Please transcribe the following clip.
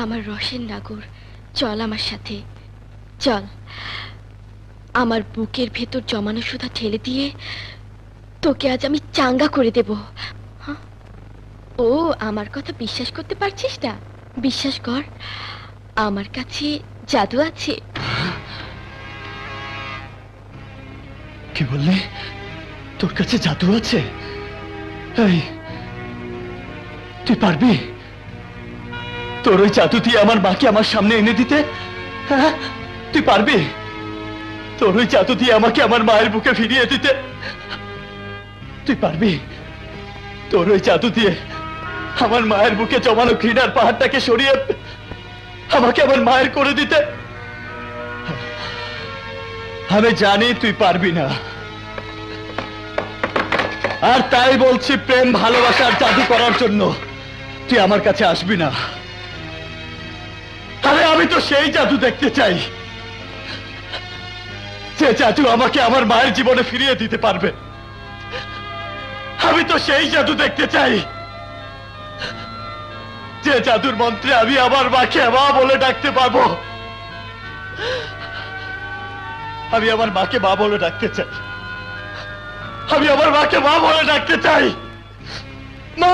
আমার রসের নাগর, চল আমার সাথে, চল। আমার বুকের ভেতর জমানো সুধা ঠেলে দিয়ে তোকে আজ আমি চাঙ্গা করে দেব। হ্যাঁ? ও, আমার কথা বিশ্বাস করতে পারছিস না? বিশ্বাস কর, আমার কাছে জাদু আছে। কি বললি? তোর কাছে জাদু আছে? এই, তুই পারবি তোর ওই জাদু দিয়ে আমার মাকে আমার সামনে এনে দিতে? হ্যাঁ, তুই পারবি তোর ওই জাদু দিয়ে আমাকে আমার মায়ের বুকে ফিরিয়ে দিতে? তুই পারবি তোর ওই জাদু দিয়ে আমার মায়ের বুকে জমানো ঘৃণার পাহাড়টাকে সরিয়ে আমাকে আমার মায়ের করে দিতে? আমি জানি তুই পারবি না, আর তাই বলছি, প্রেম ভালোবাসার জাদু করার জন্য তুই আমার কাছে আসবি না। আরে আমি তো সেই জাদু দেখতে চাই, যে জাদু আমাকে আমার মায়ের জীবনে ফিরিয়ে দিতে পারবে। আমি তো সেই জাদু দেখতে চাই, যে জাদুর মন্ত্রে আমি আমার মাকে মা বলে ডাকতে পারবো। আমি আমার মাকে মা বলে ডাকতে চাই, আমি আমার মাকে মা বলে ডাকতে চাই। মা!